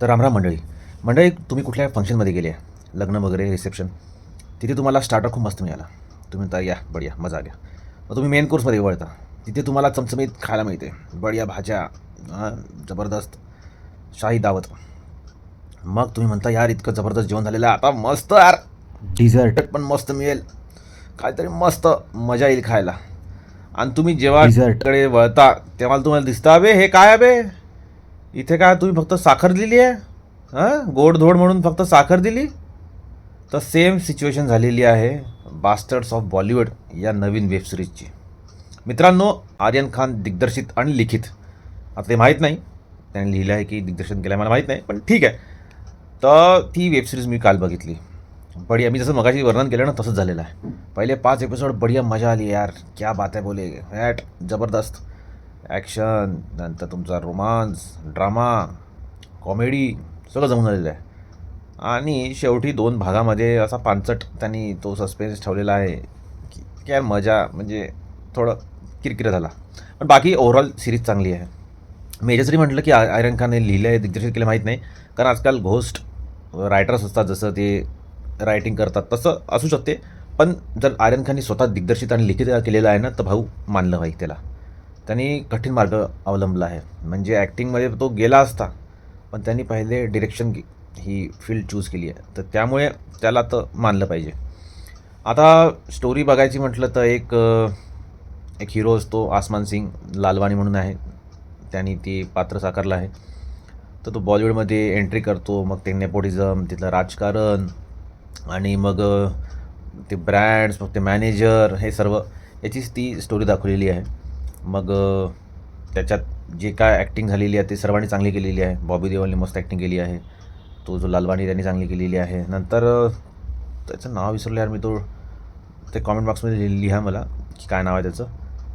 तर रामराम मंडळी. मंडळी, तुम्ही कुठल्या फंक्शनमध्ये गेले, लग्न वगैरे रिसेप्शन, तिथे तुम्हाला स्टार्टर खूप मस्त मिळाला. तुम्ही म्हणता या बढिया मजा आ गया. मग तुम्ही मेन कोर्समध्ये वळता, तिथे तुम्हाला चमचमीत खायला मिळते, बढिया भाज्या, हां, जबरदस्त शाही दावत. मग तुम्ही म्हणता यार इतकं जबरदस्त जेवण झालेलं आहे, आता मस्त यार डिझर्ट पण मस्त मिळेल, काहीतरी मस्त मजा येईल खायला. आणि तुम्ही जेव्हा डिझर्टकडे वळता तेव्हा तुम्हाला दिसतं अबे हे काय अबे, इथे काय तुम्ही फक्त साखर दिली आहे, हां गोडधोड म्हणून फक्त साखर दिली. तर सेम सिच्युएशन झालेली आहे बास्टर्ड्स ऑफ बॉलिवूड या नवीन वेबसिरीजची. मित्रांनो, आर्यन खान दिग्दर्शित आणि लिखित, आता ते माहीत नाही त्याने लिहिलं आहे की दिग्दर्शन केलं आहे मला माहीत नाही, पण ठीक आहे. तर ती वेबसिरीज मी काल बघितली. बढिया, मी जसं मगाशी वर्णन केलं ना तसंच झालेलं आहे. पहिले 5 एपिसोड बढिया मजा आली यार, क्या बात आहे बोले ॲट, जबरदस्त ॲक्शन, नंतर तुमचा रोमांस, ड्रामा, कॉमेडी सगळं जमून झालेलं आहे. आणि शेवटी 2 भागामध्ये असा पांचट त्यांनी तो सस्पेन्स ठेवलेला आहे की काय मजा, म्हणजे थोडं किरकिरा झाला. पण बाकी ओव्हरऑल सिरीज चांगली आहे. मी याच्यासाठी म्हटलं की आर्यन खानने लिहिलं आहे दिग्दर्शित केलं माहीत नाही, कारण आजकाल घोस्ट रायटर्स असतात, जसं ते रायटिंग करतात तसं असू शकते. पण जर आर्यन खानने स्वतः दिग्दर्शित आणि लिखित केलेलं आहे ना, तर भाऊ मानलं पाहिजे त्याला. त्यांनी कठीण मार्ग अवलंबला आहे, म्हणजे ॲक्टिंगमध्ये तो गेला असता, पण त्यांनी पहिले डिरेक्शन ही फील्ड चूज केली आहे, तर त्यामुळे त्याला तर मानलं पाहिजे. आता स्टोरी बघायची म्हटलं तर एक हिरो असतो, आसमान सिंग लालवानी म्हणून आहे, त्यांनी ती पात्र साकारलं आहे. तर तो बॉलिवूडमध्ये एंट्री करतो, मग ते नेपोटिझम, तिथलं राजकारण, आणि मग ते ब्रँड्स, मग ते मॅनेजर, हे सर्व याचीच ती स्टोरी दाखवलेली आहे. मग त्याच्यात जे काय ॲक्टिंग झालेली आहे ते सर्वांनी चांगली केलेली आहे. बॉबी देओलने मस्त ॲक्टिंग केली आहे, तो जो लालवानी त्यांनी चांगली केलेली आहे. नंतर त्याचं नाव विसरलं यार मी, तो ते कॉमेंट बॉक्समध्ये लिहा मला की काय नाव आहे त्याचं.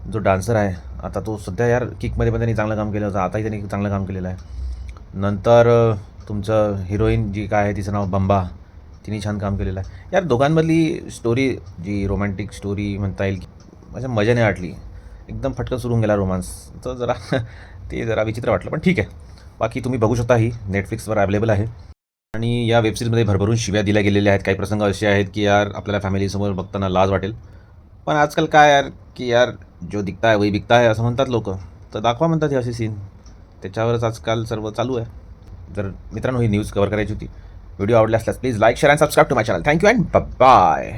जो डान्सर आहे आता तो सध्या यार किकमध्ये पण त्यांनी चांगलं काम केलं होतं, आताही त्यांनी चांगलं काम केलेलं आहे. नंतर तुमचं हिरोईन जी काय आहे तिचं नाव बंबा, तिने छान काम केलेलं आहे. यार दोघांमधली स्टोरी, जी रोमॅन्टिक स्टोरी म्हणता येईल, माझ्या मजा नाही वाटली, एकदम फटकन सुरू होऊन गेला रोमांस. तर जरा ते जरा विचित्र वाटलं, पण ठीक आहे. बाकी तुम्ही बघू शकता, ही नेटफ्लिक्सवर अवेलेबल आहे. आणि या वेबसिरीजमध्ये भरभरून शिव्या दिल्या गेलेल्या आहेत. काही प्रसंग असे आहेत की यार आपल्याला फॅमिलीसमोर बघताना लाज वाटेल, पण आजकाल काय यार की यार जो दिखता है वही बिकता है असं म्हणतात लोक, तर दाखवा म्हणतात हे असे सीन, त्याच्यावरच आजकाल सर्व चालू आहे. जर मित्रांनो ही न्यूज कव्हर करायची होती. व्हिडिओ आवडला असल्यास please like, share and subscribe to my channel. Thank you and bye.